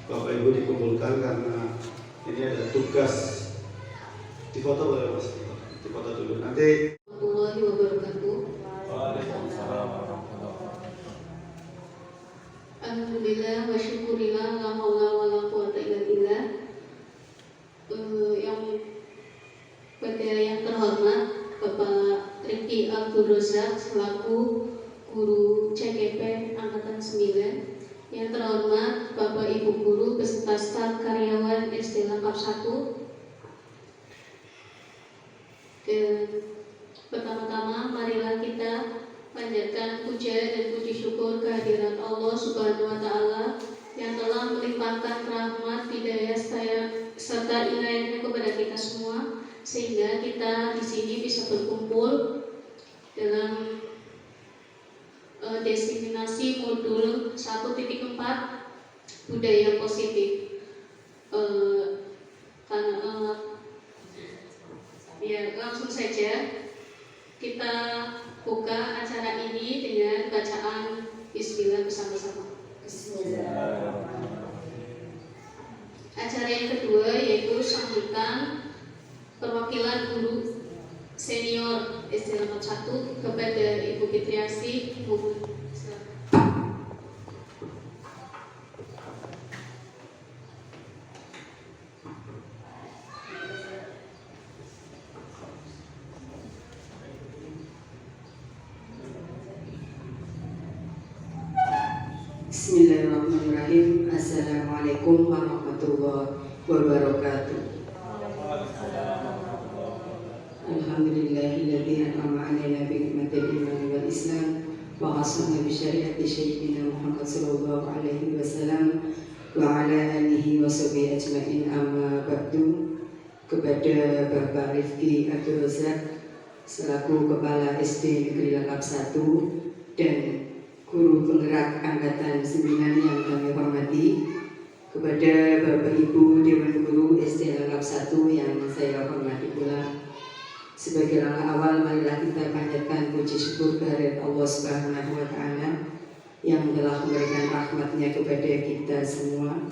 Bapak Ibu dikumpulkan karena ini ada tugas. Difoto boleh Mas? Difoto dulu. Nanti. Warahmatullahi wabarakatuh. Waalaikumsalam warahmatullahi wabarakatuh. Alhamdulillah wa syukurillah la haula wala quwata illa billah. Yang terhormat Bapak Riki Abdul Razak selaku Guru CGP Angkatan 9. Yang terhormat Bapak Ibu Guru beserta staf karyawan SD Lengkap 1. Pertama-tama marilah kita panjatkan puja dan puji syukur kehadirat Allah Subhanahu wa Ta'ala yang telah melimpahkan rahmat, hidayah serta inayahnya kepada kita semua, sehingga kita di sini bisa berkumpul dalam diseminasi modul 1.4 budaya positif. Langsung saja kita buka acara ini dengan bacaan Bismillah bersama-sama. Bismillah. Acara yang kedua yaitu sambutan perwakilan guru senior SD Lengkap 1 kepada Ibu Fitriasi. Bismillahirrahmanirrahim. Assalamualaikum warahmatullahi wabarakatuh. Alhamdulillahilladzi an'ama 'alaina bi ni'matil iman wal islam wa hasana bi syariati sayyidina Muhammad sallallahu alaihi wasallam wa ala alihi wa sahbihi ajmain, amma ba'du. Kepada Bapak Rifki Abdul Razak selaku Kepala SD Negeri Lengkap 1 dan Guru Penggerak Angkatan 9 yang kami hormati, kepada Bapak Ibu Dewan Guru SD Lengkap 1 yang saya hormati pula. Sebagai langkah awal, marilah kita panjatkan puji syukur kehadirat Allah Subhanahu wa Ta'ala yang telah memberikan rahmatnya kepada kita semua,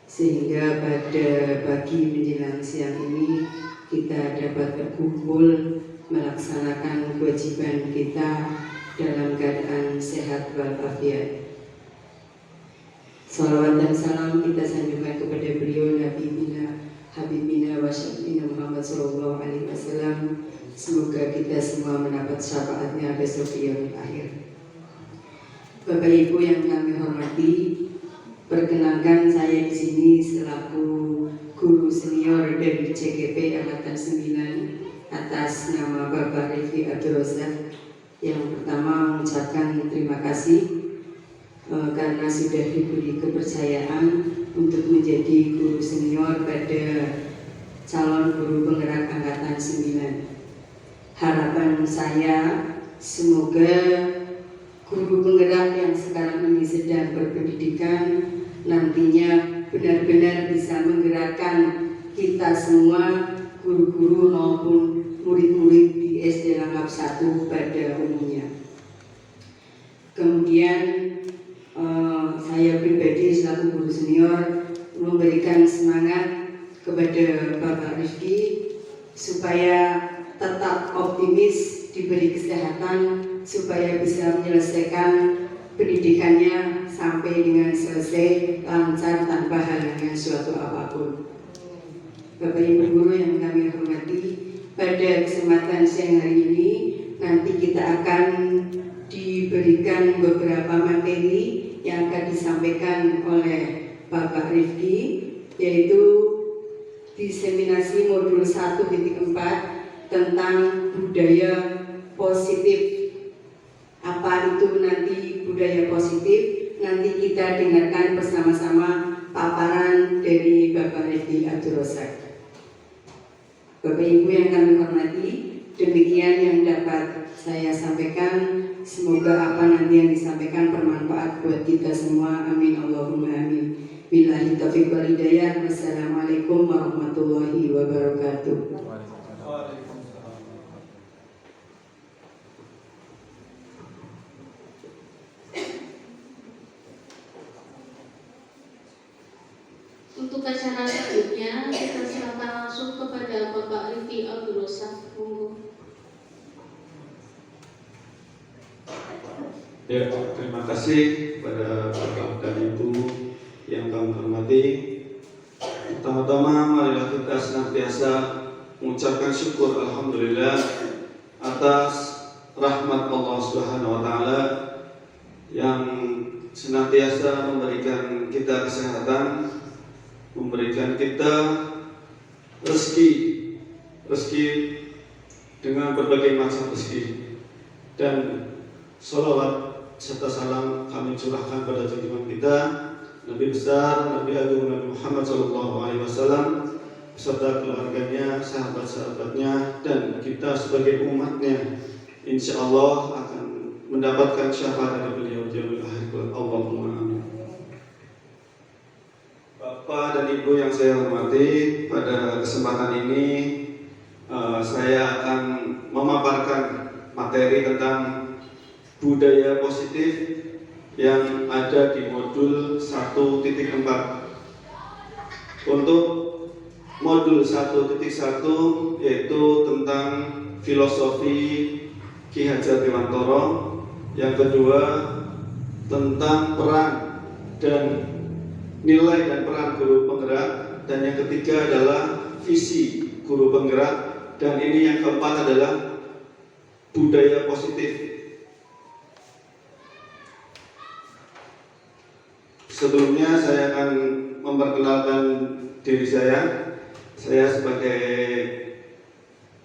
sehingga pada pagi menjelang siang ini kita dapat berkumpul melaksanakan kewajiban kita dalam keadaan sehat walafiat. Salawat dan salam kita sanjungkan kepada beliau Nabi bina Habibina wa Syafi'ina Muhammad sallallahu alaihi wasallam. Semoga kita semua mendapat syafaatnya besok di yaumil akhir. Bapak Ibu yang kami hormati, perkenalkan saya di sini selaku guru senior dari CGP Angkatan 9 atas nama Bapak Rifki Abdul Razak. Yang pertama mengucapkan terima kasih karena sudah diberi kepercayaan untuk menjadi guru senior pada calon guru penggerak Angkatan 9. Harapan saya semoga guru penggerak yang sekarang ini sedang berpendidikan nantinya benar-benar bisa menggerakkan kita semua, guru-guru maupun murid-murid di SD Lengkap 1 pada umumnya. Kemudian saya pribadi selaku guru senior memberikan semangat kepada Bapak Rifki supaya tetap optimis, diberi kesehatan supaya bisa menyelesaikan pendidikannya sampai dengan selesai lancar tanpa halangan suatu apapun. Bapak Ibu guru yang kami hormati, pada kesempatan siang hari ini nanti kita akan diberikan beberapa materi yang akan disampaikan oleh Bapak Rifki, yaitu diseminasi modul 1.4 tentang budaya positif. Apa itu nanti budaya positif? Nanti kita dengarkan bersama-sama paparan dari Bapak Rifki Abdul Razak. Bapak Ibu yang kami hormati, demikian yang dapat saya sampaikan. Semoga apa nanti yang disampaikan bermanfaat buat kita semua. Amin Allahumma amin. Billahi taufiq wal hidayah. Wassalamualaikum warahmatullahi wabarakatuh. Untuk acara selanjutnya kita silakan langsung kepada Bapak Rifki Abdul Rosak. Monggo. Ya, terima kasih pada Bapak dan Ibu yang kami hormati. Pertama-tama marilah kita senantiasa mengucapkan syukur alhamdulillah atas rahmat Allah Subhanahu wa taala yang senantiasa memberikan kita kesehatan, memberikan kita rezeki dengan berbagai macam rezeki, dan sholawat serta salam kami curahkan pada junjungan kita Nabi besar, Nabi Agung Nabi Muhammad SAW beserta keluarganya, sahabat-sahabatnya, dan kita sebagai umatnya insya Allah akan mendapatkan syafaat dari beliau di yaumil akhir. Allahumma amin. Bapak dan Ibu yang saya hormati, pada kesempatan ini saya akan memaparkan materi tentang budaya positif yang ada di modul 1.4. Untuk modul 1.1 yaitu tentang filosofi Ki Hajar Dewantara, yang kedua tentang peran dan nilai dan peran guru penggerak, dan yang ketiga adalah visi guru penggerak, dan ini yang keempat adalah budaya positif. Sebelumnya saya akan memperkenalkan diri saya. Saya sebagai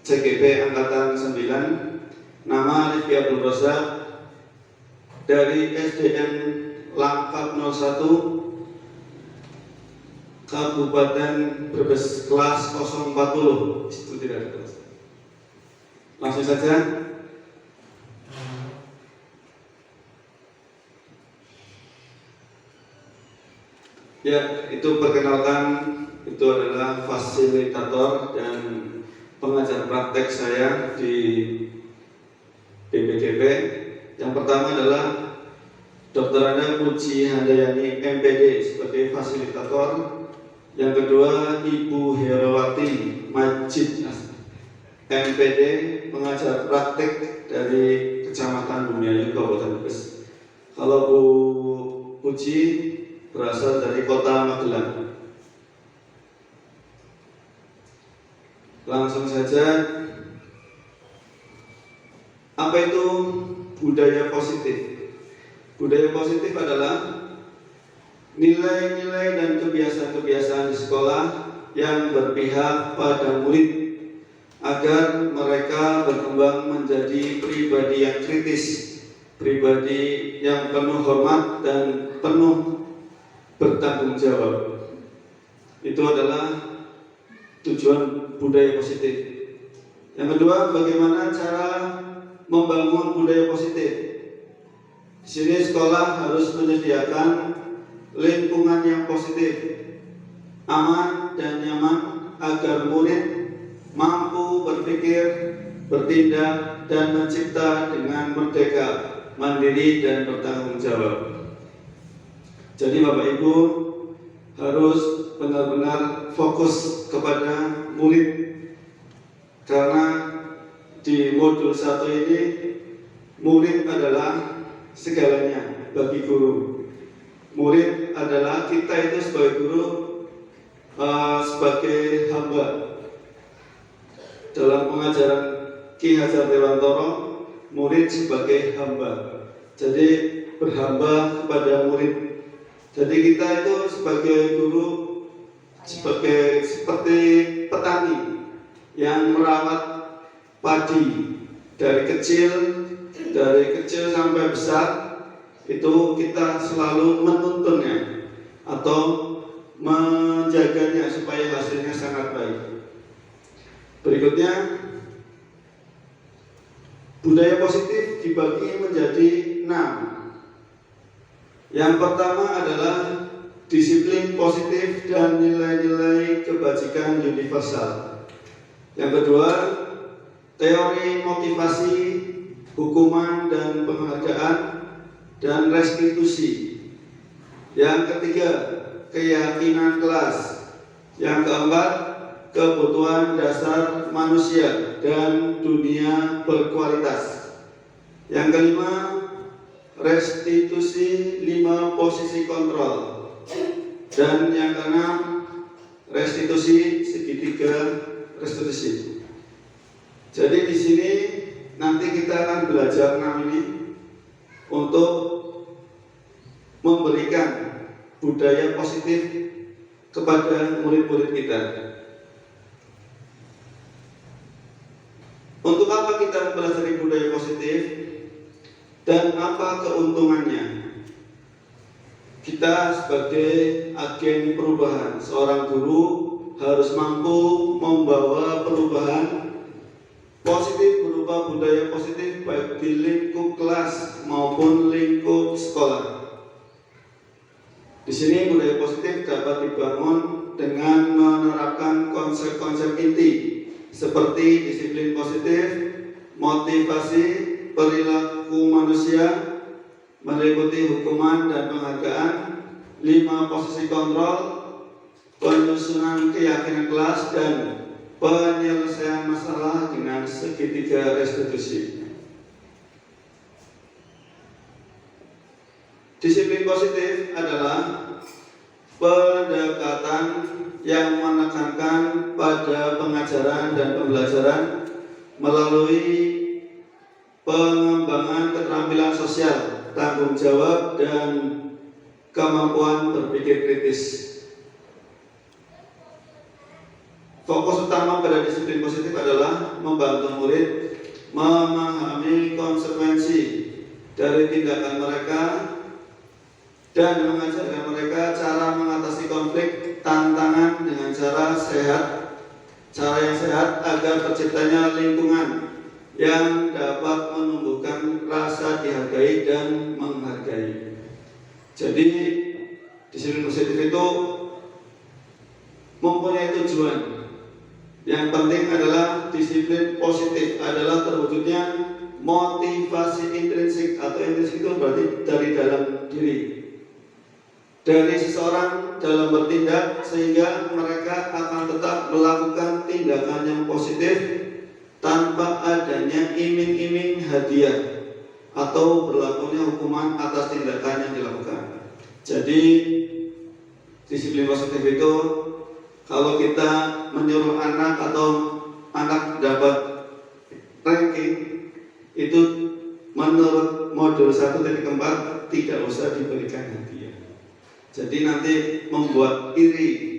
CGP Angkatan 9, nama Rifki Abdul Rosak, dari SDN Langkat 01 Kabupaten Brebes, kelas 040. Itu tidak ada kelas. Langsung saja. Ya, itu perkenalkan, itu adalah fasilitator dan pengajar praktek saya di BPDP. Yang pertama adalah Dr. Anda Puji Handayani MPD sebagai fasilitator. Yang kedua Ibu Herawati Majid MPD, pengajar praktek dari Kecamatan Bumiayu, Kabupaten Brebes. Kalau Bu Puji berasal dari Kota Magelang. Langsung saja, apa itu budaya positif? Budaya positif adalah nilai-nilai dan kebiasaan-kebiasaan di sekolah yang berpihak pada murid agar mereka berkembang menjadi pribadi yang kritis, pribadi yang penuh hormat dan penuh bertanggung jawab. Itu adalah tujuan budaya positif. Yang kedua, bagaimana cara membangun budaya positif? Di sini sekolah harus menyediakan lingkungan yang positif, aman dan nyaman agar murid mampu berpikir, bertindak, dan mencipta dengan merdeka, mandiri, dan bertanggung jawab. Jadi Bapak Ibu harus benar-benar fokus kepada murid, karena di modul 1 ini murid adalah segalanya bagi guru. Murid adalah kita itu sebagai guru, sebagai hamba. Dalam pengajaran Ki Hajar Dewantara, murid sebagai hamba. Jadi berhamba kepada murid. Jadi kita itu sebagai guru, seperti petani yang merawat padi dari kecil sampai besar. Itu kita selalu menuntunnya atau menjaganya supaya hasilnya sangat baik. Berikutnya, budaya positif dibagi menjadi 6. Yang pertama adalah disiplin positif dan nilai-nilai kebajikan universal. Yang kedua, teori motivasi, hukuman dan penghargaan, dan restitusi. Yang ketiga, keyakinan kelas. Yang keempat, kebutuhan dasar manusia dan dunia berkualitas. Yang kelima, restitusi 5 posisi kontrol. Dan yang keenam, restitusi segitiga restitusi. Jadi di sini nanti kita akan belajar 6 ini untuk memberikan budaya positif kepada murid-murid kita. Untuk apa kita mempelajari budaya positif dan apa keuntungannya? Kita sebagai agen perubahan, seorang guru harus mampu membawa perubahan positif berupa budaya positif baik di lingkup kelas maupun lingkup sekolah. Di sini budaya positif dapat dibangun dengan menerapkan konsep-konsep inti seperti disiplin positif, motivasi, perilaku manusia, meliputi hukuman dan penghargaan, 5 posisi kontrol, penyusunan keyakinan kelas, dan penyelesaian masalah dengan segitiga restitusi. Disiplin positif adalah pendekatan yang menekankan pada pengajaran dan pembelajaran melalui pengembangan keterampilan sosial, tanggung jawab, dan kemampuan berpikir kritis. Fokus utama pada disiplin positif adalah membantu murid memahami konsekuensi dari tindakan mereka dan mengajarkan mereka cara mengatasi konflik, tantangan dengan cara yang sehat agar terciptanya lingkungan yang dapat menumbuhkan rasa dihargai dan menghargai. Jadi disiplin positif itu mempunyai tujuan. Yang penting adalah disiplin positif adalah terwujudnya motivasi intrinsik, atau intrinsik itu berarti dari dalam diri, dari seseorang dalam bertindak, sehingga mereka akan tetap melakukan tindakan yang positif tanpa adanya iming-iming hadiah atau berlakunya hukuman atas tindakan yang dilakukan. Jadi disiplin positif itu kalau kita menyuruh anak atau anak dapat ranking itu menurut modul 1.4 tidak usah diberikan hadiah. Jadi nanti membuat iri.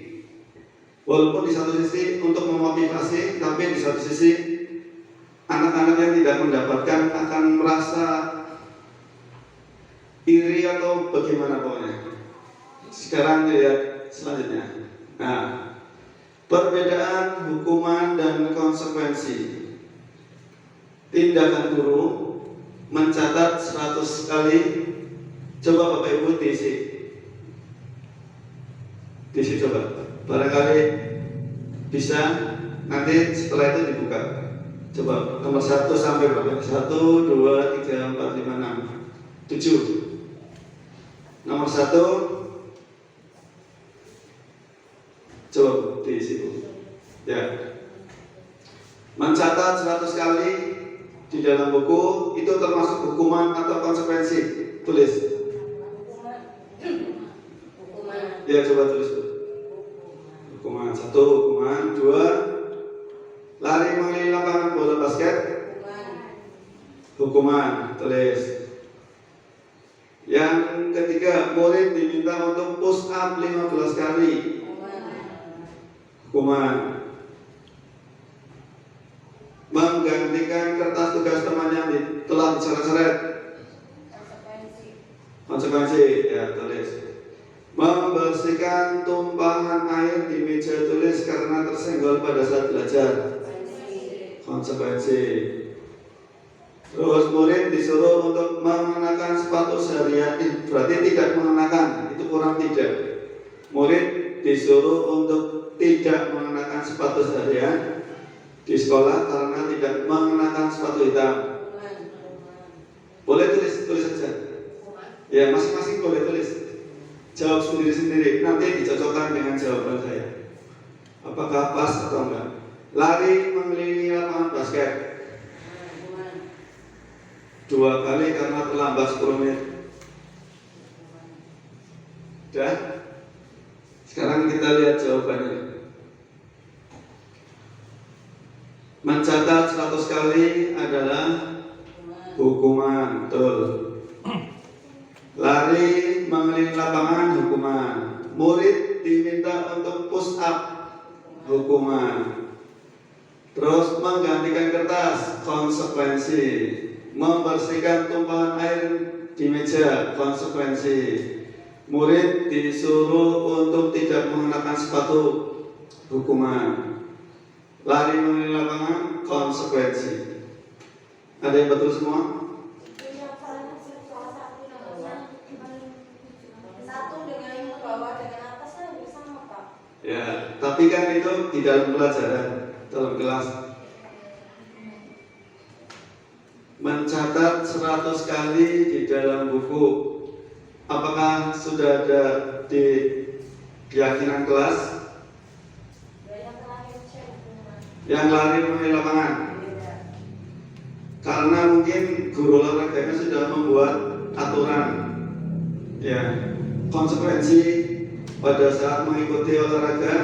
Walaupun di satu sisi untuk memotivasi, tapi di satu sisi anak-anak yang tidak mendapatkan akan merasa iri atau bagaimana pokoknya. Sekarang lihat selanjutnya. Nah, perbedaan hukuman dan konsekuensi. Tindakan guru mencatat 100 kali. Coba Bapak Ibu diisi coba. Barangkali bisa nanti setelah itu dibuka. Coba nomor 1 sampai berapa? 1, 2, 3, 4, 5, 6, 7. Nomor 1 coba diisi Bu. Ya. Mencatat 100 kali di dalam buku itu termasuk hukuman atau konsekuensi? Tulis. Ya, coba tulis Bu. Hukuman 1, hukuman 2, lari mengelilingi lapangan bola basket. Hukuman, tulis. Yang ketiga, murid diminta untuk push up 15 kali. Hukuman. Menggantikan kertas tugas teman yang telah dicoret-coret. Konsekuensi, ya tulis. Membersihkan tumpahan air di meja tulis karena tersenggol pada saat belajar. Konsekuensi. Terus murid disuruh untuk mengenakan sepatu seharian. Berarti tidak mengenakan, itu kurang tidak. Murid disuruh untuk tidak mengenakan sepatu seharian di sekolah karena tidak mengenakan sepatu hitam. Boleh tulis saja. Ya, masing-masing boleh tulis. jawab sendiri-sendiri, nanti dicocokkan dengan jawaban saya. Apakah pas atau enggak? Lari mengelilingi lapangan basket 2 kali karena terlambat 10 menit. Sudah? Sekarang kita lihat jawabannya. Mencatat 100 kali adalah hukuman, betul. Lari mengelilingi lapangan, hukuman. Murid diminta untuk push up, hukuman. Terus menggantikan kertas, konsekuensi. Membersihkan tumpahan air di meja, konsekuensi. Murid disuruh untuk tidak mengenakan sepatu, hukuman. Lari mengelilingi lapangan, konsekuensi. Ada yang betul semua? Ya, tapi kan itu di dalam pelajaran, dalam kelas. Mencatat 100 kali di dalam buku. Apakah sudah ada di keyakinan kelas? Yang lari mengelilingi lapangan. Karena mungkin guru olahraganya sudah membuat aturan, ya, konsekuensi pada saat mengikuti olahraga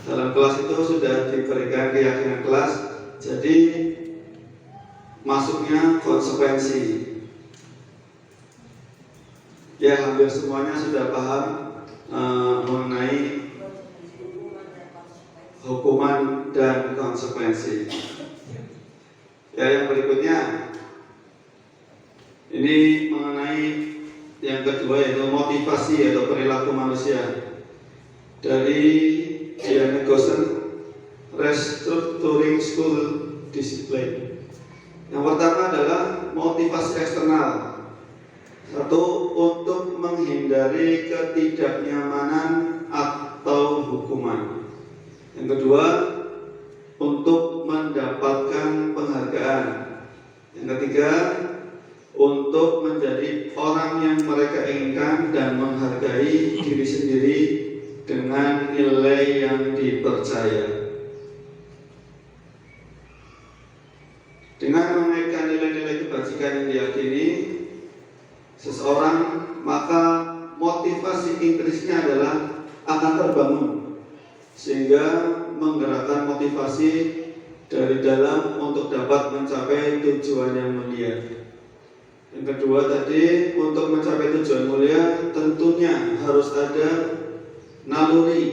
dalam kelas itu sudah diberikan keyakinan kelas, jadi masuknya konsekuensi. Ya, hampir semuanya sudah paham mengenai hukuman dan konsekuensi. Ya, yang berikutnya ini mengenai yang kedua, yaitu motivasi atau perilaku manusia. Dari Diane Gossen, Restructuring School Discipline. Yang pertama adalah motivasi eksternal. Satu, untuk menghindari ketidaknyamanan atau hukuman. Yang kedua, untuk mendapatkan penghargaan. Yang ketiga, untuk menjadi orang yang mereka inginkan dan menghargai diri sendiri dengan nilai yang dipercaya. Dengan mengaitkan nilai-nilai kebajikan yang diyakini seseorang, maka motivasi intrinsiknya adalah akan terbangun, sehingga menggerakkan motivasi dari dalam untuk dapat mencapai tujuan yang mulia. Yang kedua tadi, untuk mencapai tujuan mulia tentunya harus ada naluri,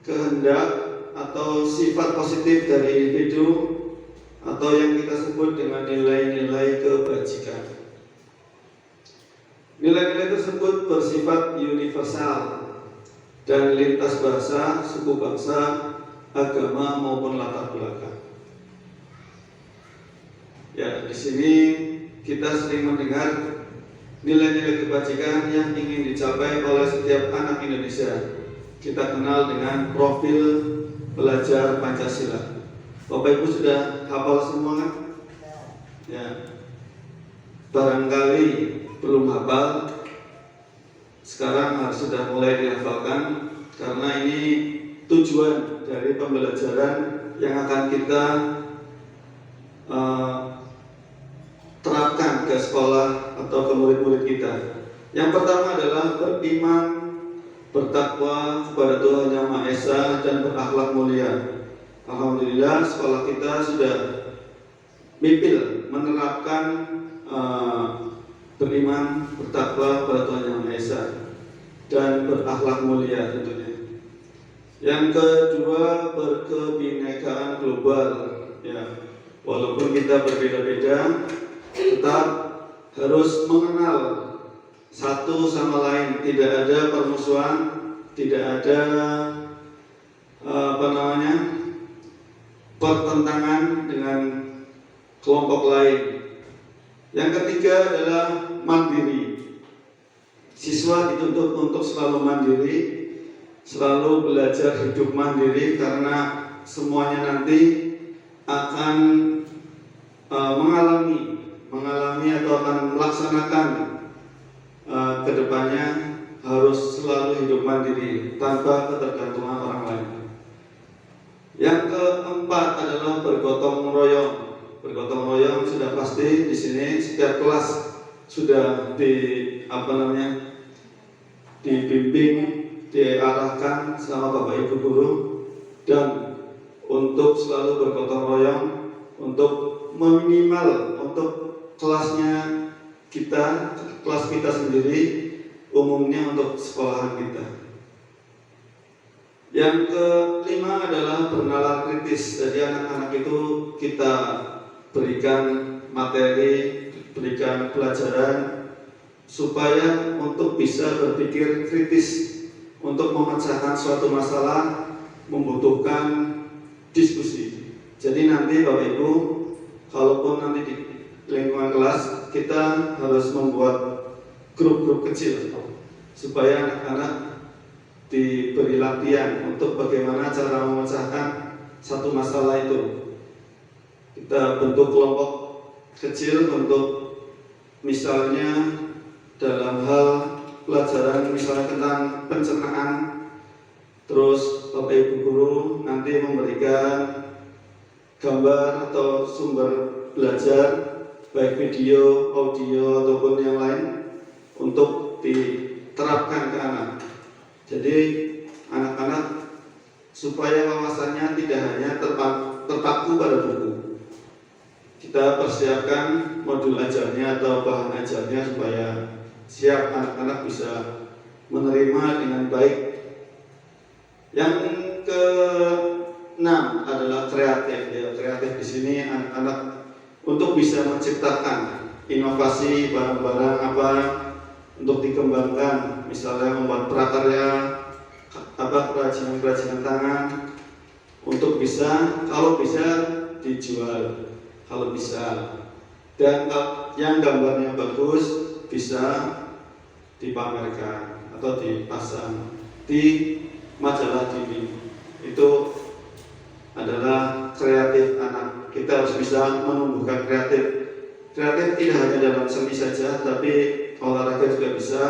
kehendak atau sifat positif dari individu atau yang kita sebut dengan nilai-nilai kebajikan. Nilai-nilai tersebut bersifat universal dan lintas bahasa, suku bangsa, agama maupun latar belakang. Ya, di sini kita sering mendengar nilai-nilai kebajikan yang ingin dicapai oleh setiap anak Indonesia. Kita kenal dengan profil belajar Pancasila. Bapak Ibu sudah hafal semua kan? Ya. Barangkali belum hafal, sekarang harus sudah mulai dihafalkan, karena ini tujuan dari pembelajaran yang akan kita terapkan ke sekolah atau ke murid-murid kita. Yang pertama adalah beriman, bertakwa kepada Tuhan Yang Maha Esa dan berakhlak mulia. Alhamdulillah, sekolah kita sudah mipil menerapkan beriman, bertakwa kepada Tuhan Yang Maha Esa dan berakhlak mulia tentunya. Yang kedua, berkebinekaan global. Ya, walaupun kita berbeda-beda, tetap harus mengenal satu sama lain. Tidak ada permusuhan, tidak ada pertentangan dengan kelompok lain. Yang ketiga adalah mandiri. Siswa dituntut untuk selalu mandiri, selalu belajar hidup mandiri, karena semuanya nanti akan mengalami atau akan melaksanakan kedepannya harus selalu hidup mandiri tanpa ketergantungan orang lain. Yang keempat adalah bergotong royong. Bergotong royong sudah pasti di sini setiap kelas sudah dibimbing, diarahkan sama Bapak Ibu guru, dan untuk selalu bergotong royong untuk minimal untuk kelas kita sendiri, umumnya untuk sekolahan kita. Yang kelima adalah bernalar kritis. Jadi anak-anak itu kita berikan materi, berikan pelajaran supaya untuk bisa berpikir kritis, untuk memecahkan suatu masalah membutuhkan diskusi. Jadi nanti Bapak Ibu, kalaupun nanti di lingkungan kelas kita harus membuat grup-grup kecil supaya anak-anak diberi latihan untuk bagaimana cara memecahkan satu masalah itu. Kita bentuk kelompok kecil untuk misalnya dalam hal pelajaran misalnya tentang pencernaan, terus Bapak Ibu guru nanti memberikan gambar atau sumber belajar baik video, audio ataupun yang lain untuk diterapkan ke anak. Jadi anak-anak supaya wawasannya tidak hanya terpaku pada buku. Kita persiapkan modul ajarnya atau bahan ajarnya supaya siap anak-anak bisa menerima dengan baik. Yang keenam adalah kreatif. Ya, kreatif di sini anak-anak untuk bisa menciptakan inovasi barang-barang apa untuk dikembangkan, misalnya membuat prakarya, kerajinan tangan, untuk bisa, kalau bisa dijual, kalau bisa, dan yang gambarnya bagus bisa dipamerkan atau dipasang di majalah TV. Itu adalah kreatif anak. Kita harus bisa menumbuhkan kreatif. Kreatif tidak hanya dalam seni saja, tapi olahraga juga bisa,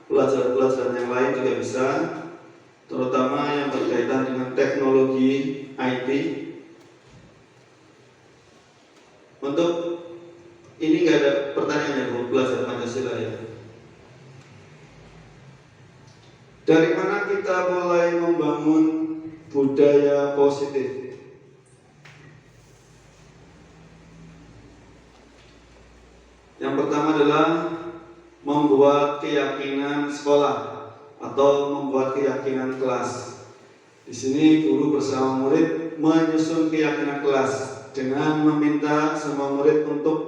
pelajaran-pelajaran yang lain juga bisa, terutama yang berkaitan dengan teknologi IT. Untuk ini nggak ada pertanyaan ya Bu, belajar Pancasila ya. Dari mana kita mulai membangun budaya positif? Yang pertama adalah membuat keyakinan sekolah atau membuat keyakinan kelas. Di sini guru bersama murid menyusun keyakinan kelas dengan meminta semua murid untuk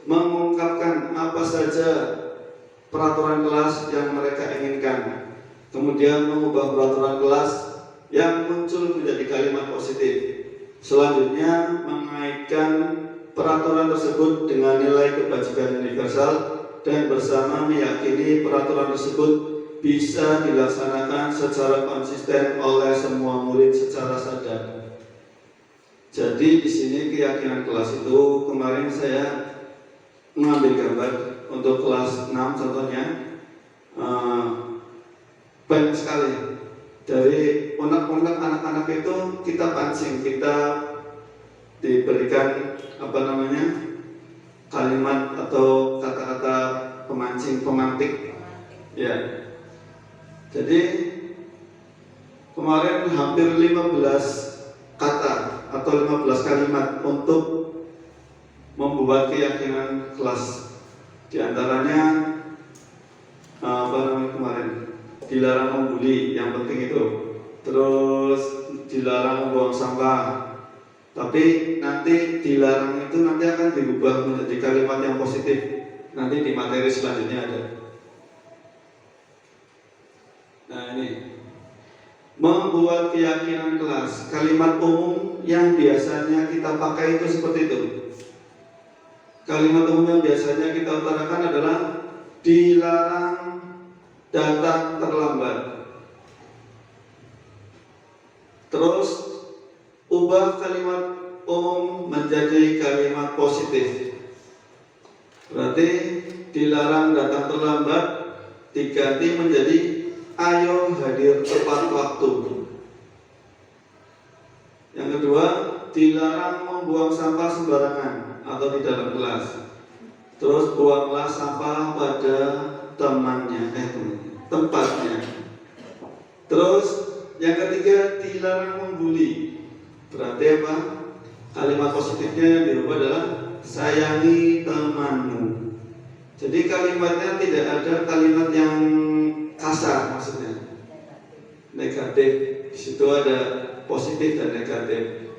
mengungkapkan apa saja peraturan kelas yang mereka inginkan. Kemudian mengubah peraturan kelas yang muncul menjadi kalimat positif. Selanjutnya mengaitkan peraturan tersebut dengan nilai kebajikan universal dan bersama meyakini peraturan tersebut bisa dilaksanakan secara konsisten oleh semua murid secara sadar. Jadi di sini keyakinan kelas itu kemarin saya mengambil gambar untuk kelas 6 contohnya, banyak sekali dari unek-unek anak-anak itu kita pancing, kita diberikan kalimat atau kata-kata pemancing, pemantik ya. Jadi kemarin hampir 15 kata atau 15 kalimat untuk membuat keyakinan kelas. Di antaranya kemarin dilarang membuli, yang penting itu. Terus dilarang membuang sampah. Tapi nanti dilarang itu nanti akan diubah menjadi kalimat yang positif. Nanti di materi selanjutnya ada. Nah ini membuat keyakinan kelas. Kalimat umum yang biasanya kita pakai itu seperti itu. Kalimat umum yang biasanya kita utarakan adalah dilarang datang terlambat. Terus ubah kalimat umum menjadi kalimat positif. Berarti dilarang datang terlambat diganti menjadi ayo hadir tepat waktu. Yang kedua, dilarang membuang sampah sembarangan atau di dalam kelas. Terus buanglah sampah pada tempatnya. Terus yang ketiga, dilarang membuli. Berarti apa? Kalimat positifnya yang dirubah adalah sayangi temanmu. Jadi kalimatnya tidak ada kalimat yang kasar, maksudnya negatif. Di situ ada positif dan negatif.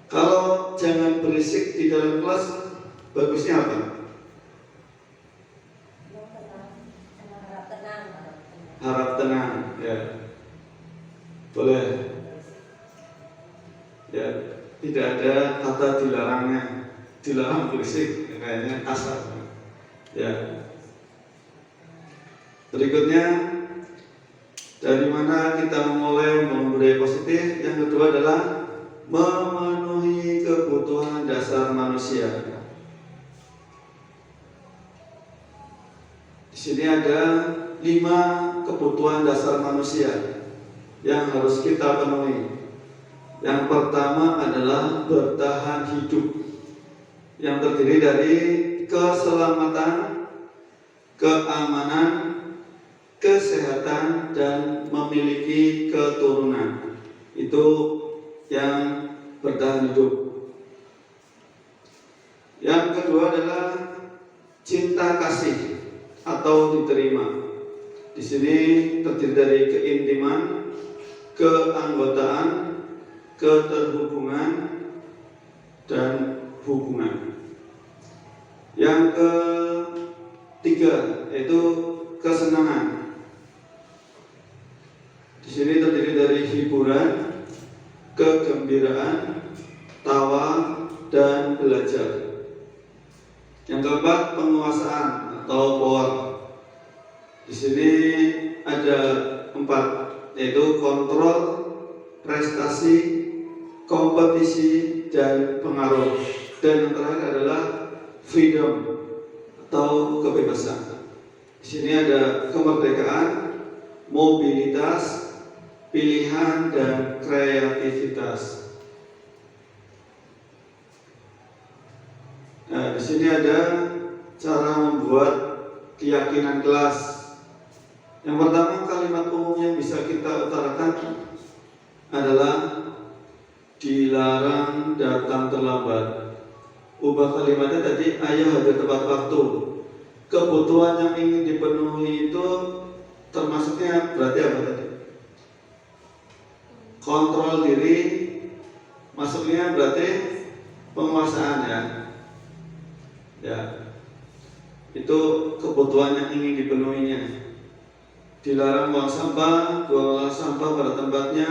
Kalau jangan berisik di dalam kelas, bagusnya apa? Harap tenang, ya. Boleh. Ya, tidak ada kata dilarangnya. Dilarang berisik, kayaknya kasar. Ya. Berikutnya, dari mana kita memulai memberi positif? Yang kedua adalah memenuhi kebutuhan dasar manusia. Di sini ada 5 kebutuhan dasar manusia yang harus kita penuhi. Yang pertama adalah bertahan hidup, yang terdiri dari keselamatan, keamanan, kesehatan, dan memiliki keturunan. Itu yang bertahan hidup. Yang kedua adalah cinta kasih atau diterima. Di sini terdiri dari keintiman, keanggotaan, keterhubungan, dan hubungan. Yang ketiga yaitu kesenangan. Di sini terdiri dari hiburan, kegembiraan, tawa, dan belajar. Yang keempat, penguasaan atau power. Di sini ada 4, yaitu kontrol, prestasi, kompetisi, dan pengaruh. Dan yang terakhir adalah freedom atau kebebasan. Di sini ada kemerdekaan, mobilitas, pilihan, dan kreativitas. Nah, di sini ada cara membuat keyakinan kelas. Yang pertama, kalimat umum yang bisa kita utarakan adalah dilarang datang terlambat. Ubah kalimatnya tadi, ayo hadir tepat waktu. Kebutuhan yang ingin dipenuhi itu termasuknya berarti apa tadi? Kontrol diri, masuknya berarti penguasaan, ya. Ya, itu kebutuhan yang ingin dipenuhinya. Dilarang buang sampah, buanglah sampah pada tempatnya.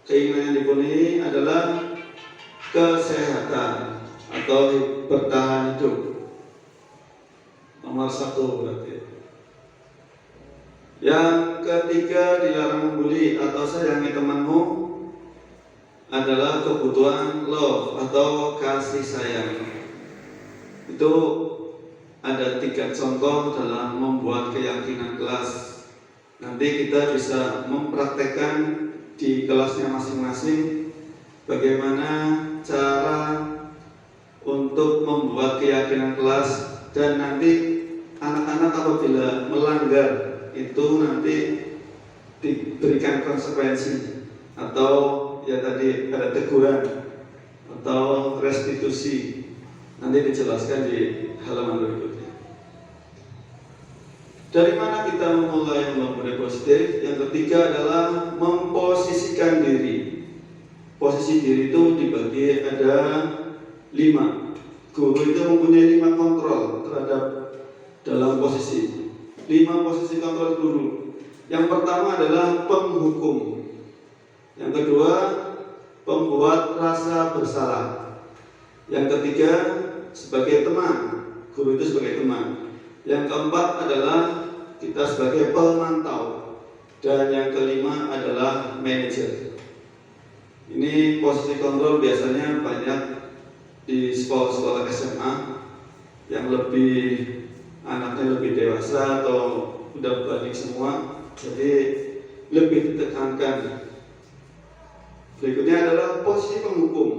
Keinginan yang dipenuhi adalah kesehatan atau bertahan hidup. Nomor 1 berarti. Yang ketiga, dilarang membuli atau sayangi temanmu adalah kebutuhan love atau kasih sayang. Itu ada 3 contoh dalam membuat keyakinan kelas. Nanti kita bisa mempraktekkan di kelasnya masing-masing bagaimana cara untuk membuat keyakinan kelas, dan nanti anak-anak apabila melanggar itu nanti diberikan konsekuensi atau ya tadi ada teguran atau restitusi. Nanti dijelaskan di halaman berikutnya. Dari mana kita memulai memberi positif? Yang ketiga adalah memposisikan diri. Posisi diri itu dibagi ada 5. Guru itu mempunyai 5 kontrol terhadap dalam posisi. 5 posisi kontrol guru. Yang pertama adalah penghukum. Yang kedua, pembuat rasa bersalah. Yang ketiga, sebagai teman. Guru itu sebagai teman. Yang keempat adalah kita sebagai pemantau. Dan yang kelima adalah manajer. Ini posisi kontrol biasanya banyak di sekolah-sekolah SMA yang lebih anaknya lebih dewasa atau udah balik semua, jadi lebih ditekankan. Berikutnya adalah posisi penghukum.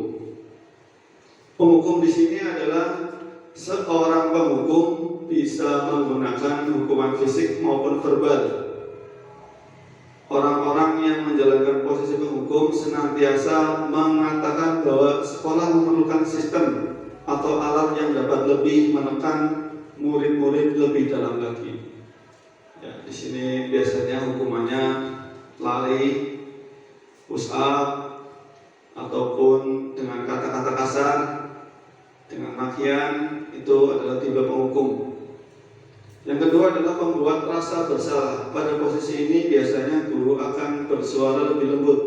Penghukum di sini adalah seorang penghukum bisa menggunakan hukuman fisik maupun verbal. Orang-orang yang menjalankan posisi penghukum senantiasa mengatakan bahwa sekolah memerlukan sistem atau alat yang dapat lebih menekan murid-murid lebih dalam lagi. Ya, di sini biasanya hukumannya lari, push up, ataupun dengan kata-kata kasar, dengan makian, itu adalah tipe penghukum. Yang kedua adalah pembuat rasa bersalah. Pada posisi ini biasanya guru akan bersuara lebih lembut.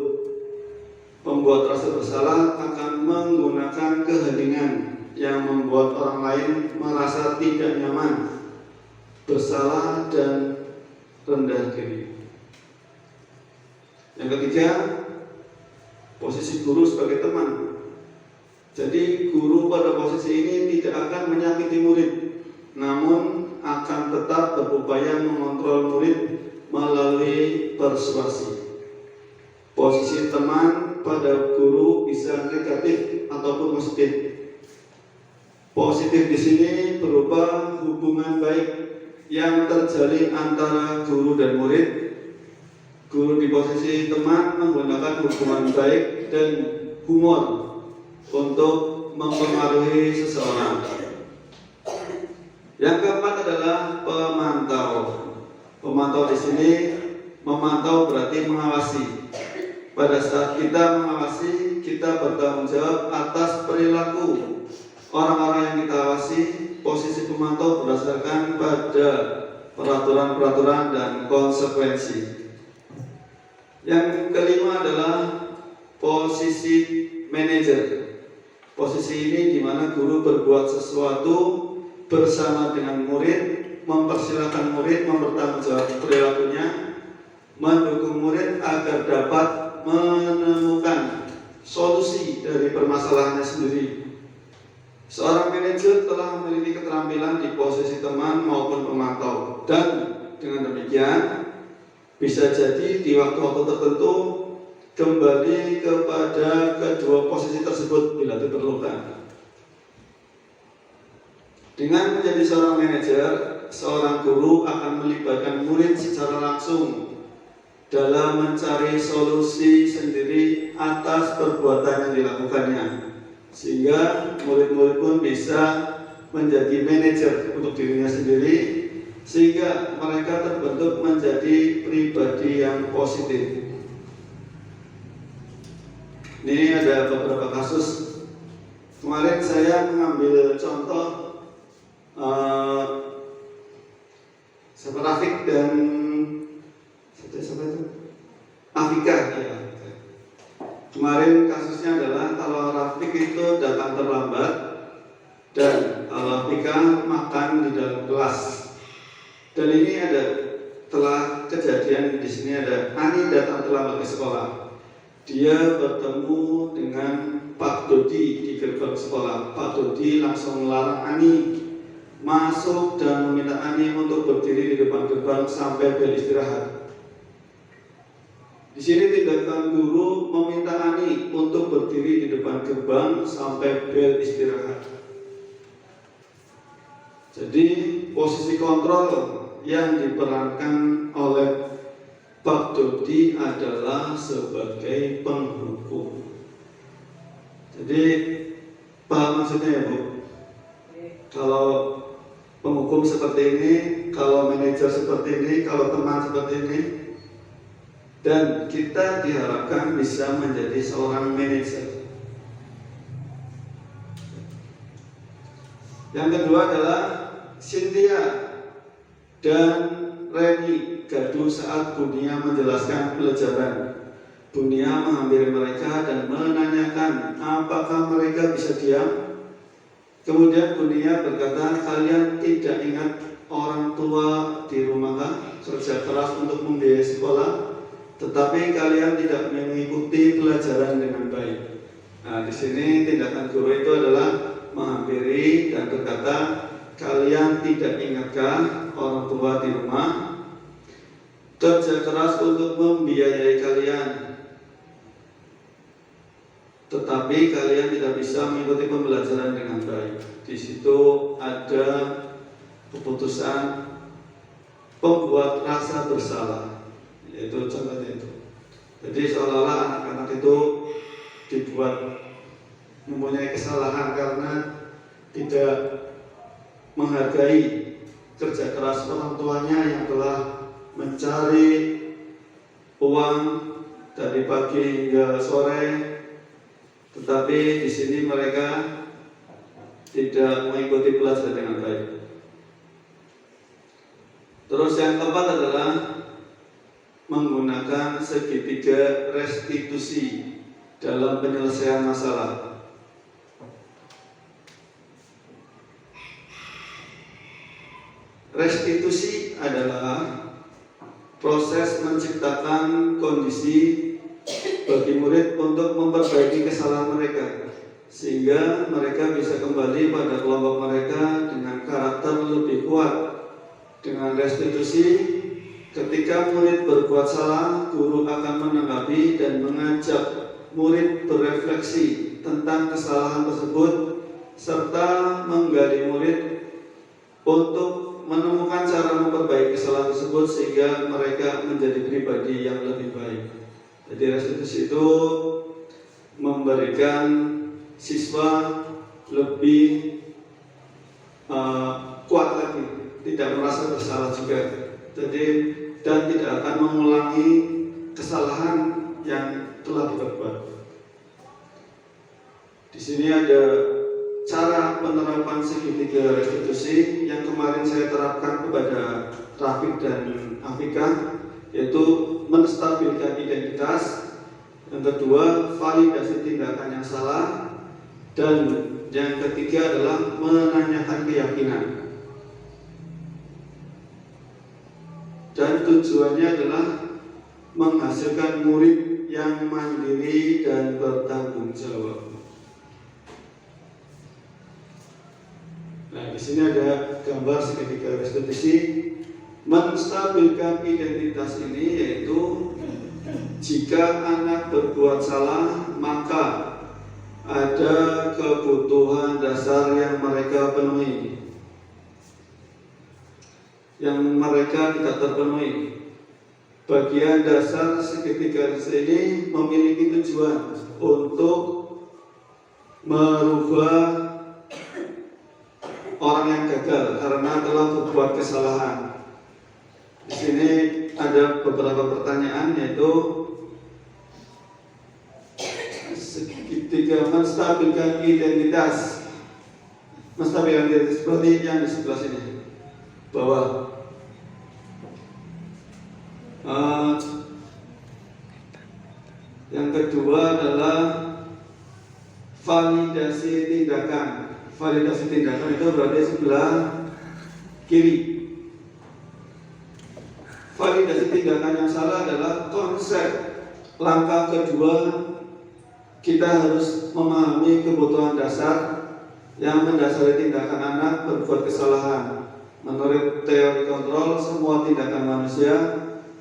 Pembuat rasa bersalah akan menggunakan keheningan yang membuat orang lain merasa tidak nyaman, bersalah, dan rendah diri. Yang ketiga, posisi guru sebagai teman. Jadi guru pada posisi ini tidak akan menyakiti murid, namun akan tetap berupaya mengontrol murid melalui persuasi. Posisi teman pada guru bisa negatif ataupun positif. Positif di sini berupa hubungan baik yang terjalin antara guru dan murid. Guru di posisi teman menggunakan hubungan baik dan humor untuk mempengaruhi seseorang. Yang keempat adalah pemantau. Pemantau di sini, memantau berarti mengawasi. Pada saat kita mengawasi, kita bertanggung jawab atas perilaku orang-orang yang kita awasi. Posisi pemantau berdasarkan pada peraturan-peraturan dan konsekuensi. Yang kelima adalah posisi manajer. Posisi ini di mana guru berbuat sesuatu bersama dengan murid, mempersilahkan murid mempertanggungjawab perilakunya, mendukung murid agar dapat menemukan solusi dari permasalahannya sendiri. Seorang manajer telah memiliki keterampilan di posisi teman maupun pemantau, dan dengan demikian bisa jadi di waktu-waktu tertentu kembali kepada kedua posisi tersebut bila diperlukan. Dengan menjadi seorang manajer, seorang guru akan melibatkan murid secara langsung dalam mencari solusi sendiri atas perbuatan yang dilakukannya, sehingga murid-murid pun bisa menjadi manajer untuk dirinya sendiri, sehingga mereka terbentuk menjadi pribadi yang positif. Ini ada beberapa kasus. Kemarin saya mengambil contoh Rafiq dan siapa itu? Afika ya. Kemarin kasusnya adalah kalau Rafiq itu datang terlambat dan kalau Afika makan di dalam kelas. Dan ini ada telah kejadian di sini ada Ani datang terlambat ke sekolah. Dia bertemu dengan Pak Dodi di gerbang sekolah. Pak Dodi langsung melarang Ani masuk dan meminta Ani untuk berdiri di depan gerbang sampai bel istirahat. Di sini tindakan guru meminta Ani untuk berdiri di depan gerbang sampai bel istirahat. Jadi posisi kontrol yang diperankan oleh Pak Dodi adalah sebagai penghukum. Jadi paham maksudnya ya Bu? Kalau penghukum seperti ini, kalau manajer seperti ini, kalau teman seperti ini, dan kita diharapkan bisa menjadi seorang manajer. Yang kedua adalah Cynthia dan Reni gaduh saat Bunia menjelaskan pelajaran. Bunia menghampiri mereka dan menanyakan apakah mereka bisa diam. Kemudian Bunia berkata, kalian tidak ingat orang tua di rumah kerja keras untuk membiayai sekolah, tetapi kalian tidak mengikuti pelajaran dengan baik. Nah, di sini tindakan guru itu adalah menghampiri dan berkata, kalian tidak ingatkah orang tua di rumah kerja keras untuk membiayai kalian, tetapi kalian tidak bisa mengikuti pembelajaran dengan baik. Di situ ada keputusan pembuat rasa bersalah, yaitu contohnya itu. Jadi seolah-olah anak-anak itu dibuat mempunyai kesalahan karena tidak menghargai kerja keras orang tuanya yang telah mencari uang dari pagi hingga sore, tetapi di sini mereka tidak mengikuti pelajaran dengan baik. Terus yang keempat adalah menggunakan segitiga restitusi dalam penyelesaian masalah. Restitusi adalah proses menciptakan kondisi bagi murid untuk memperbaiki kesalahan mereka, sehingga mereka bisa kembali pada kelompok mereka dengan karakter lebih kuat. Dengan restitusi, ketika murid berbuat salah, guru akan menanggapi dan mengajak murid berefleksi tentang kesalahan tersebut, serta menggali murid untuk menemukan cara memperbaiki kesalahan tersebut sehingga mereka menjadi pribadi yang lebih baik. Jadi restitusi itu memberikan siswa lebih kuat lagi, tidak merasa bersalah juga. Jadi dan tidak akan mengulangi kesalahan yang telah diperbuat. Di sini ada cara penerapan segitiga restitusi yang kemarin saya terapkan kepada Rafiq dan Afika, yaitu menstabilkan identitas, yang kedua validasi tindakan yang salah, dan yang ketiga adalah menanyakan keyakinan. Dan tujuannya adalah menghasilkan murid yang mandiri dan bertanggung jawab. Nah, di sini ada gambar segitiga restitusi. Menstabilkan identitas ini yaitu jika anak berbuat salah, maka ada kebutuhan dasar yang mereka penuhi, yang mereka tidak terpenuhi. Bagian dasar segitiga ini memiliki tujuan untuk merubah orang yang gagal karena telah berbuat kesalahan. Di sini ada beberapa pertanyaan, yaitu segitiga menstabilkan identitas. Menstabilkan identitas seperti yang di sebelah sini bawah. Yang kedua adalah validasi tindakan. Validasi tindakan itu berada sebelah kiri. Validasi tindakan yang salah adalah konsep langkah kedua. Kita harus memahami kebutuhan dasar yang mendasari tindakan anak berbuat kesalahan. Menurut teori kontrol, semua tindakan manusia,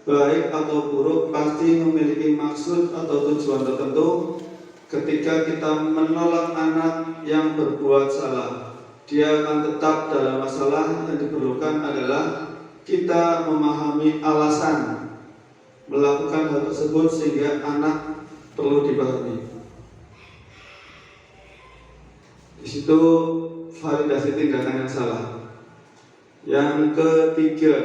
baik atau buruk, pasti memiliki maksud atau tujuan tertentu. Ketika kita menolak anak yang berbuat salah, dia akan tetap dalam masalah. Yang diperlukan adalah kita memahami alasan melakukan hal tersebut sehingga anak perlu dipahami. Di situ validasi tindakan yang salah. Yang ketiga,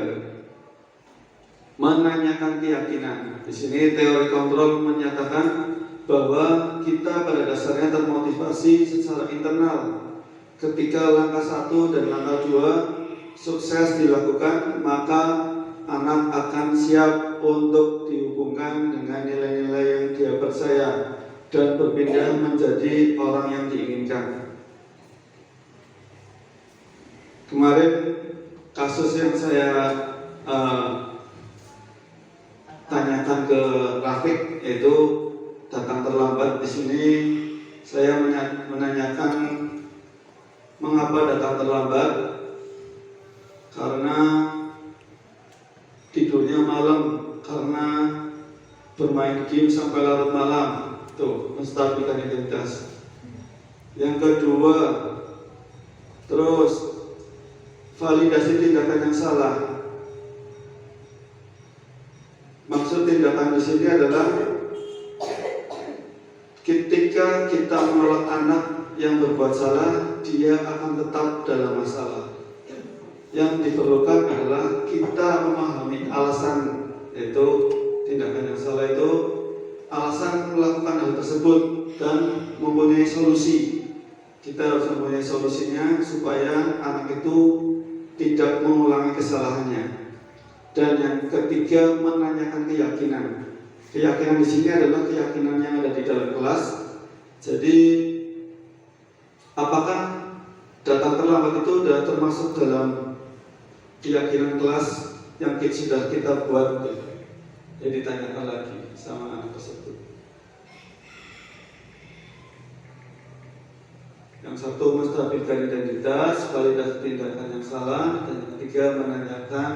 menanyakan keyakinan. Di sini teori kontrol menyatakan bahwa kita pada dasarnya termotivasi secara internal. Ketika langkah 1 dan langkah 2 sukses dilakukan, maka anak akan siap untuk dihubungkan dengan nilai-nilai yang dia percaya dan berpindah menjadi orang yang diinginkan. Kemarin kasus yang saya tanyakan ke Rafiq, yaitu datang terlambat. Di sini saya menanyakan mengapa datang terlambat. karena bermain game sampai larut malam, tuh menstabilkan identitas. Yang kedua, terus validasi tindakan yang salah. Maksud tindakan di sini adalah ketika kita menolak anak yang berbuat salah, dia akan tetap dalam masalah. Yang diperlukan adalah kita memahami alasan, yaitu tindakan yang salah itu alasan melakukan hal tersebut dan mempunyai solusi. Kita harus mempunyai solusinya supaya anak itu tidak mengulangi kesalahannya. Dan yang ketiga, menanyakan keyakinan. Keyakinan di sini adalah keyakinan yang ada di dalam kelas. Jadi, apakah datang terlambat itu sudah termasuk dalam keyakinan kelas yang sudah kita buat? Jadi tanyakan lagi sama anak tersebut. Yang satu, menstabilkan identitas, validasi tindakan yang salah. Dan yang ketiga, menanyakan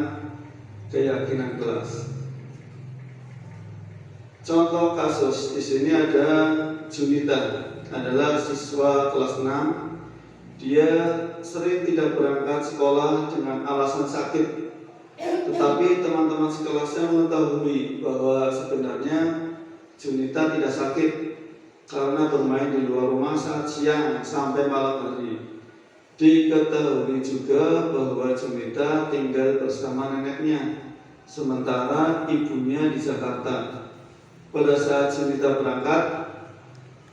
keyakinan kelas. Contoh kasus di sini ada Junita, adalah siswa kelas 6. Dia sering tidak berangkat sekolah dengan alasan sakit. Tetapi teman-teman sekelasnya mengetahui bahwa sebenarnya Junita tidak sakit karena bermain di luar rumah saat siang sampai malam hari. Diketahui juga bahwa Junita tinggal bersama neneknya, sementara ibunya di Jakarta. Pada saat Junita berangkat,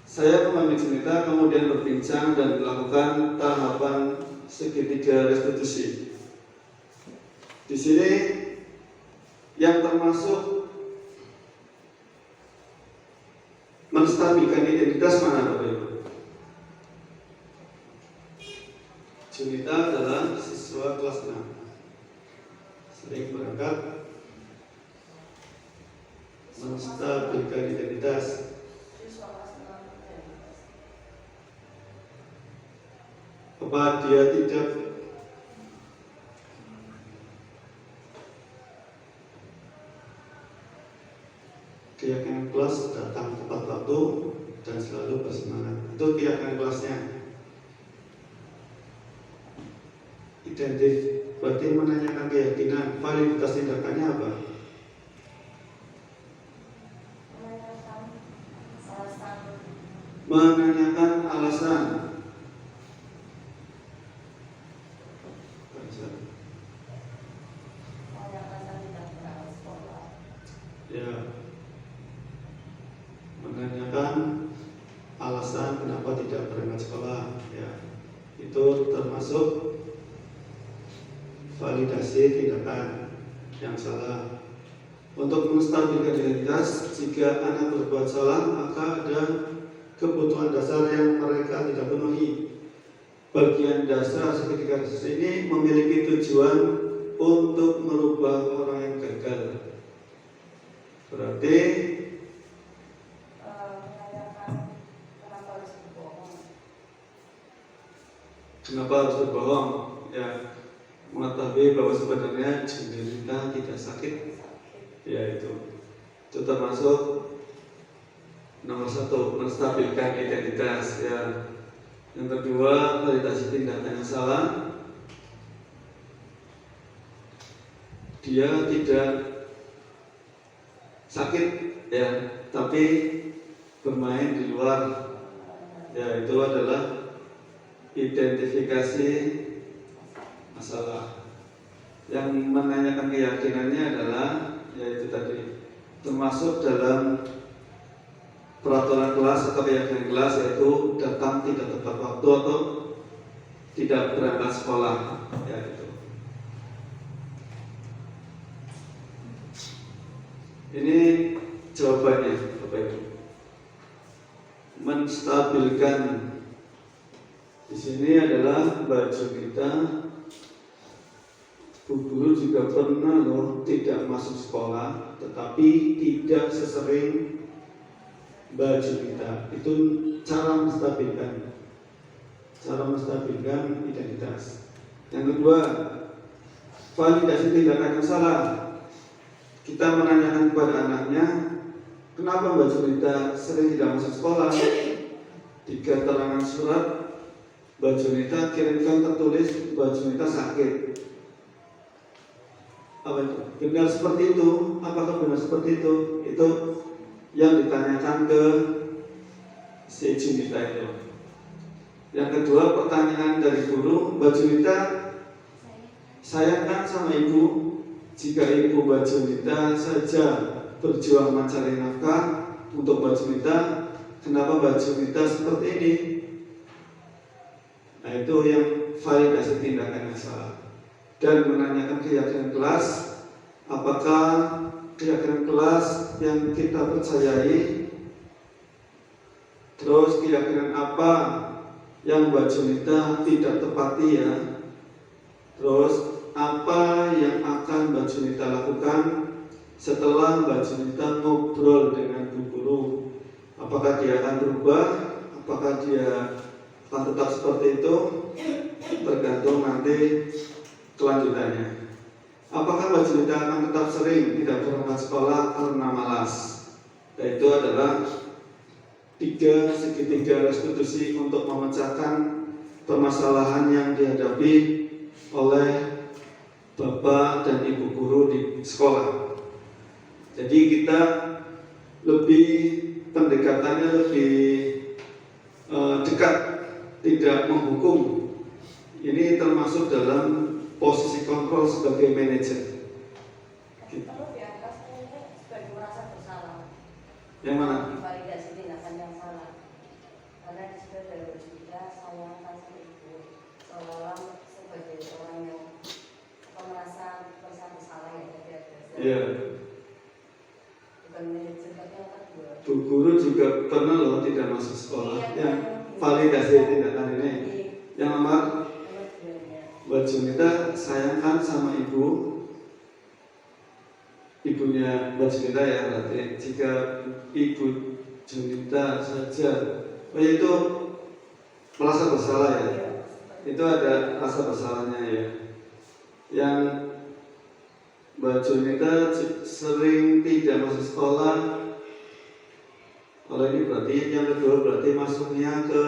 saya menemui Junita, kemudian berbincang dan melakukan tahapan segitiga restitusi. Di sini yang termasuk menstabilkan identitas mana, Bapak Ibu? Junita adalah siswa kelas 6, sering berangkat, menstabilkan identitas. Apa dia tidak keyakinan kelas, datang tepat waktu dan selalu bersemangat? Itu keyakinan kelasnya. Identif, berarti menanyakan keyakinan. Validitas tindakannya apa? Menanyakan alasan. Ya, menanyakan alasan kenapa tidak berangkat sekolah. Ya, itu termasuk validasi tindakan yang salah. Untuk menstabilkan identitas, jika anak berbuat salah, maka ada kebutuhan dasar yang mereka tidak penuhi. Bagian dasar segitiga restitusi ini memiliki tujuan untuk merubah orang yang gagal. Berarti kenapa harus berbohong? Ya, mengetahui bahwa sebenarnya Junita tidak sakit. Ya, itu termasuk nomor satu, menstabilkan identitas. Ya. Yang kedua, validasi tindakan yang salah. Dia tidak sakit, ya, tapi bermain di luar. Ya, itu adalah identifikasi masalah. Yang menanyakan keyakinannya adalah, yaitu tadi, termasuk dalam peraturan kelas atau keyakinan kelas, yaitu datang tidak tepat waktu atau tidak berangkat sekolah. Ya, itu. Ini jawabannya, Bapak Ibu. Menstabilkan di sini adalah baju kita. Bu guru juga pernah loh tidak masuk sekolah, tetapi tidak sesering baju kita. Itu cara menstabilkan identitas. Yang kedua, validasi tindakan yang salah. kita menanyakan kepada anaknya, kenapa Mbak Junita sering tidak masuk sekolah? Di keterangan surat, Mbak Junita kirimkan tertulis Mbak Junita sakit. Apa itu? Benar seperti itu? Apakah benar seperti itu? Itu yang ditanyakan ke si Junita itu. Yang kedua, pertanyaan dari guru, Mbak Junita sayang kan sama ibu? Jika ibu Mbak Junita saja berjuang mencari nafkah untuk Mbak Junita, kenapa Mbak Junita seperti ini? Nah, itu yang validasi tindakan yang salah. Dan menanyakan keyakinan kelas, apakah keyakinan kelas yang kita percayai, terus keyakinan apa yang Mbak Junita tidak tepati ya, terus apa yang akan Mbak Junita lakukan setelah Mbak Junita ngobrol dengan Bu Guru? Apakah dia akan berubah? Apakah dia akan tetap seperti itu? Tergantung nanti kelanjutannya. Apakah Mbak Junita akan tetap sering tidak berangkat sekolah karena malas? Dan itu adalah segitiga restitusi untuk memecahkan permasalahan yang dihadapi oleh Bapak dan Ibu guru di sekolah. Jadi kita pendekatannya lebih dekat, tidak menghukum. Ini termasuk dalam posisi kontrol sebagai manajer. Perlu dianggap sebagai merasa bersalah. Yang mana? Validasi tindakan yang salah. Karena disebut dari juga sayangkan ibu, seolah sebagai orang yang merasa bersalah ya tadi ada. Iya. Bukan manajer tapi yang kedua. Bu guru juga pernah loh tidak masuk sekolah. Yang validasi tindakan ini. Yang nomor Mbak Junita sayangkan sama ibunya Mbak Junita ya, berarti jika Ibu Junita saja itu merasa bersalah ya, itu ada rasa bersalahnya ya. Yang Mbak Junita sering tidak masuk sekolah, kalau ini berarti yang kedua berarti masuknya ke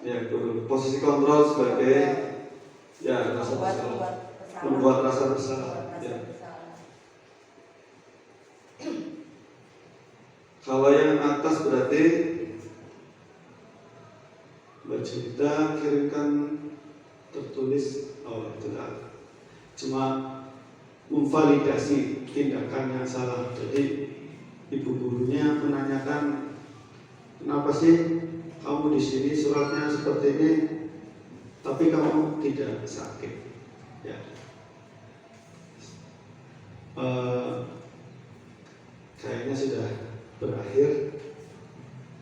ya guru, posisi kontrol sebagai ya rasa bersalah, membuat rasa bersalah ya. Kalau yang atas berarti Mbak Junita kirimkan tertulis cuma memvalidasi tindakan yang salah. Jadi ibu gurunya menanyakan, kenapa sih kamu di sini suratnya seperti ini, tapi kamu tidak sakit? Ya. Kayaknya sudah berakhir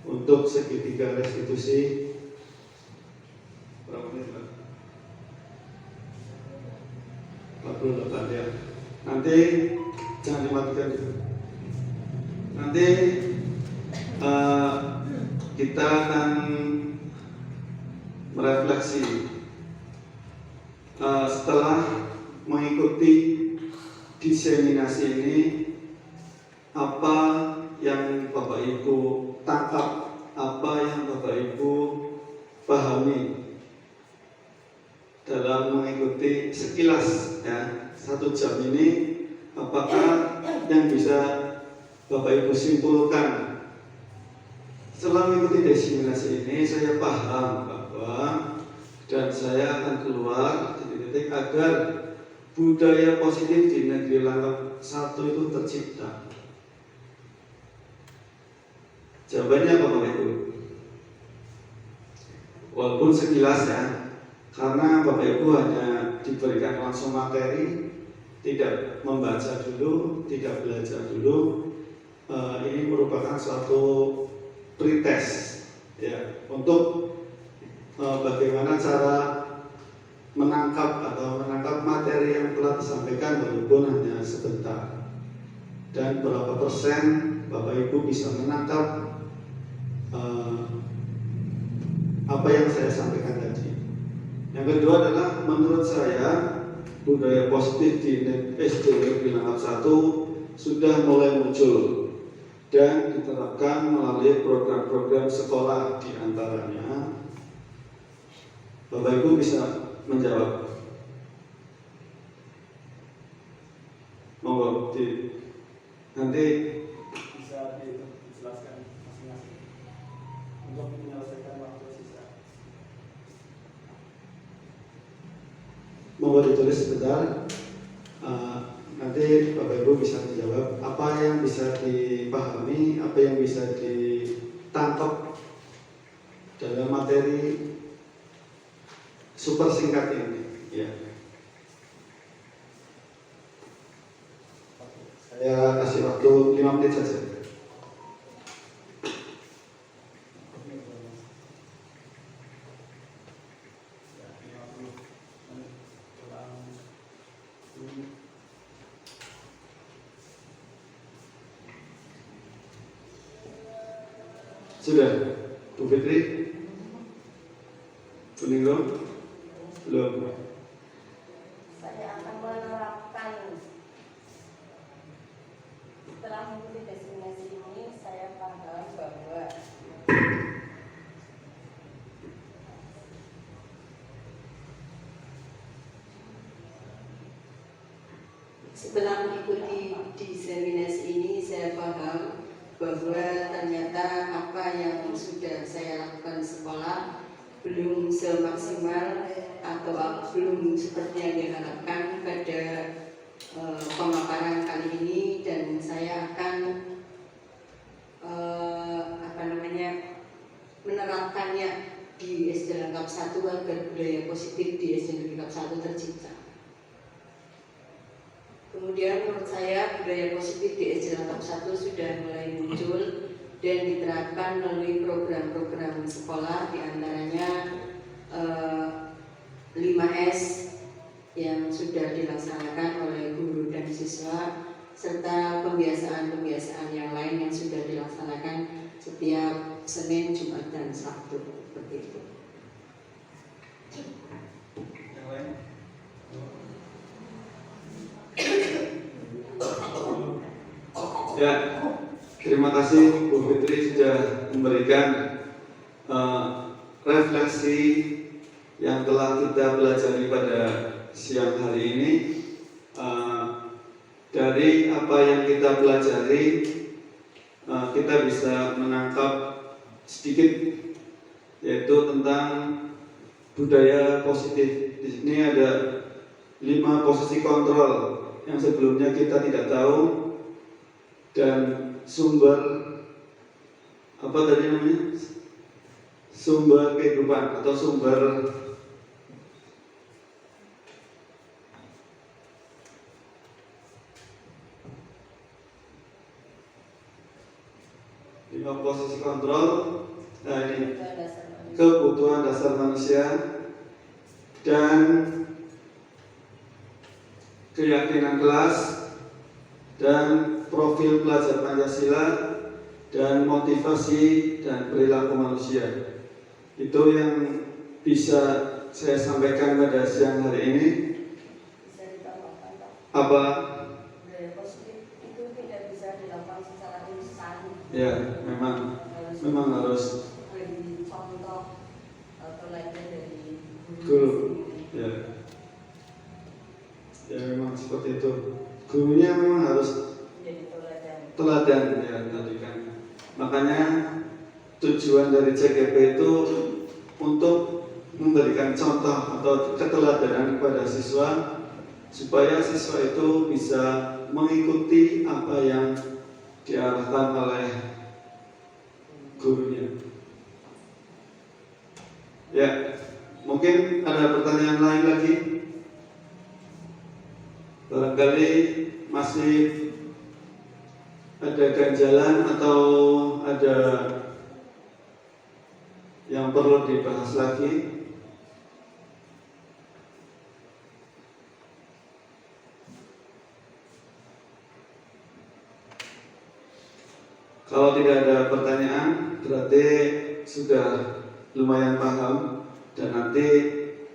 untuk segitiga restitusi. Berapa menit, Pak? 48 ya. Nanti jangan dimatikan itu. Nanti kita akan merefleksi setelah mengikuti diseminasi ini, apa yang Bapak Ibu tangkap, apa yang Bapak Ibu pahami dalam mengikuti sekilas ya 1 jam ini, apakah yang bisa Bapak Ibu simpulkan? Setelah mengikuti diseminasi ini, saya paham bahwa dan saya akan keluar titik-titik agar budaya positif di negeri Langkap 1 itu tercipta. Jawabannya apa Bapak Ibu? Walaupun sekilas ya, karena Bapak Ibu hanya diberikan langsung materi, tidak membaca dulu, tidak belajar dulu. Ini merupakan suatu pretest ya, untuk bagaimana cara menangkap materi yang telah disampaikan walaupun hanya sebentar, dan berapa persen Bapak Ibu bisa menangkap apa yang saya sampaikan tadi. Yang kedua adalah menurut saya budaya positif di SD Negeri Langkat 1 sudah mulai muncul dan diterapkan melalui program-program sekolah, di antaranya Bapak Ibu bisa menjawab. Monggo nanti Bisa dijelaskan masing-masing untuk menyelesaikan waktu sisa. monggo ditulis sebentar. Nanti Bapak Ibu bisa menjawab apa yang bisa dipahami, apa yang bisa ditangkap dalam materi super singkat ini. Ya. Saya kasih waktu 5 menit saja. Sudah, Bu Fitri? Belum? Belum. Saya akan menerapkan setelah mengikuti destinasi ini, saya paham bahwa Setelah mengikuti diseminasi ini, saya paham bahwa ternyata apa yang sudah saya lakukan di sekolah belum semaksimal atau belum seperti yang diharapkan pada pemaparan kali ini, dan saya akan menerapkannya di SD Langkat 1 agar budaya positif di SD Langkat 1 tercipta. Kemudian menurut saya budaya positif di SD Langkat 1 sudah mulai muncul dan diterapkan melalui program-program sekolah, diantaranya 5S yang sudah dilaksanakan oleh guru dan siswa, serta pembiasaan-pembiasaan yang lain yang sudah dilaksanakan setiap Senin, Jumat, dan Sabtu, seperti itu. Yang lain? Ya, terima kasih Bu Fitri sudah memberikan refleksi yang telah kita pelajari pada siang hari ini. Dari apa yang kita pelajari, kita bisa menangkap sedikit, yaitu tentang budaya positif. Di sini ada 5 posisi kontrol yang sebelumnya kita tidak tahu, dan sumber apa tadi namanya, sumber kehidupan atau sumber posisi kontrol. Nah, ini kebutuhan dasar manusia dan keyakinan kelas dan profil pelajar Pancasila dan motivasi dan perilaku manusia. Itu yang bisa saya sampaikan pada siang hari ini. bisa ditambahkan Pak, Apa? budaya positif itu tidak bisa dilakukan secara instan. Ya, memang harus beri contoh atau lainnya dari guru. Ya, ya memang seperti itu. Gurunya memang harus menjadi teladan ya tadi kan. Makanya tujuan dari CGP itu untuk memberikan contoh atau keteladanan kepada siswa, supaya siswa itu bisa mengikuti apa yang diarahkan oleh gurunya. Ya, mungkin ada pertanyaan lain lagi. Barangkali masih ada ganjalan atau ada yang perlu dibahas lagi. Kalau tidak ada pertanyaan, berarti sudah lumayan paham, dan nanti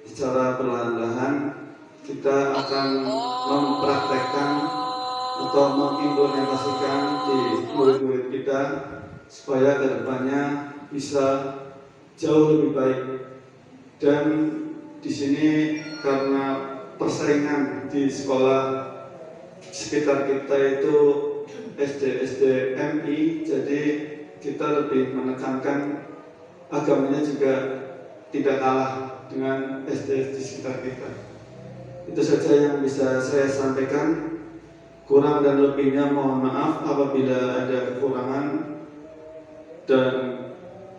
secara perlahan-lahan kita akan mempraktekkan atau mengimplementasikan di murid-murid kita supaya kedepannya bisa jauh lebih baik. Dan di sini karena persaingan di sekolah sekitar kita itu SD MI, jadi kita lebih menekankan agamanya juga tidak kalah dengan SD di sekitar kita. Itu saja yang bisa saya sampaikan. Kurang dan lebihnya mohon maaf apabila ada kekurangan dan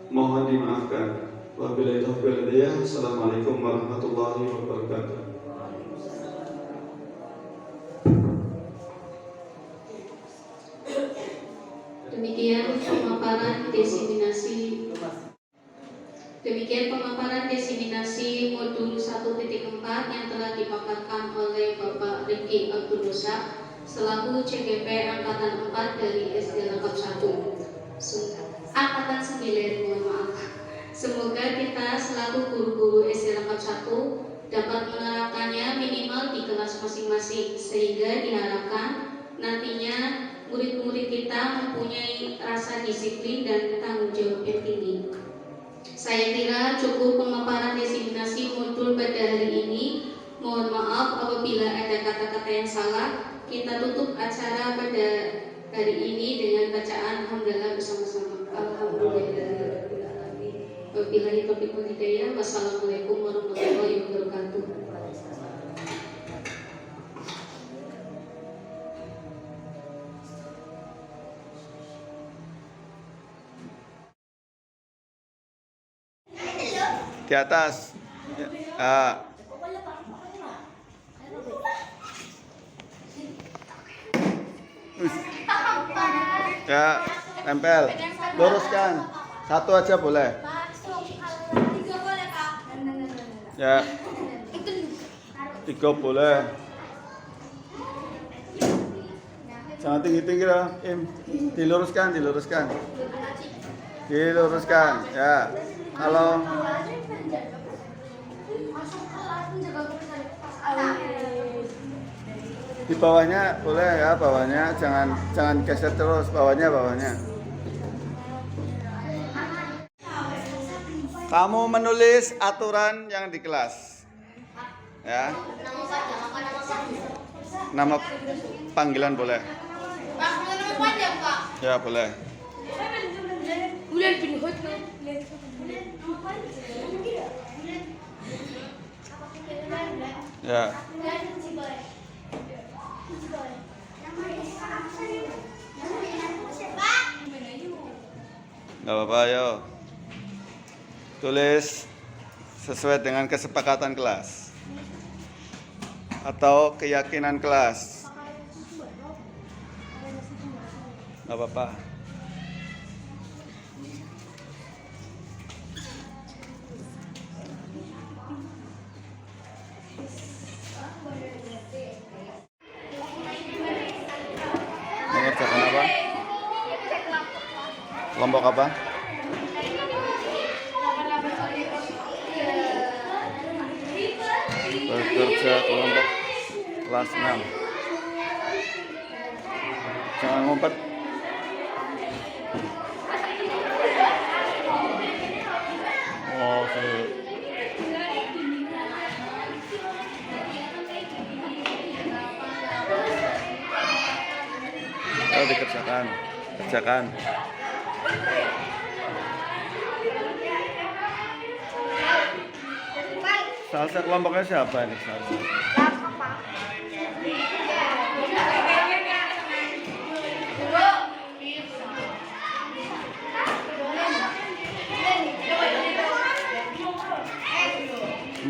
mohon dimaafkan. Wabillahi taufiq wal hidayah. Assalamualaikum warahmatullahi wabarakatuh. Demikian pemaparan diseminasi modul 1.4 yang telah dipaparkan oleh Bapak Rifki Abdul Rosak selaku CGP Angkatan 4 dari SD Lengkap 1 Angkatan 9, mohon maaf. Semoga kita selaku guru-guru SD Lengkap 1 dapat menerapkannya minimal di kelas masing-masing, sehingga diharapkan nantinya murid-murid kita mempunyai rasa disiplin dan tanggung jawab yang tinggi. Saya kira cukup pemaparan diseminasi modul pada hari ini. Mohon maaf apabila ada kata-kata yang salah. Kita tutup acara pada hari ini dengan bacaan hamdalah bersama-sama. Alhamdulillahirrahmanirrahim. Wabillahi taufiq wal hidayah. Wassalamualaikum warahmatullahi wabarakatuh. Di atas. Ya, tempel. Luruskan. Satu aja boleh. Ya. 3 boleh. Jangan tinggi-tinggi lah, Im. Diluruskan. Ya. Halo. Di bawahnya boleh ya, bawahnya jangan geser terus, bawahnya. Kamu menulis aturan yang di kelas. Ya. Nama panggilan boleh. Nama panjang, Pak. Ya, boleh. Bulan bin Hud. Ya. Gak apa-apa, ayo. Tulis sesuai dengan kesepakatan kelas atau keyakinan kelas. Gak apa-apa. Mengerjakan apa? Kelompok apa? Bekerja kelompok kelas 6. Jangan ngumpet. Oke. Ayo dikerjakan. Kerjakan. Salsa kelompoknya siapa ini? Salsa.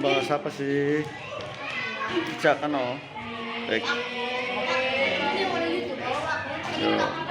Bahas apa sih? Kerjakan oh. Baik. Yo.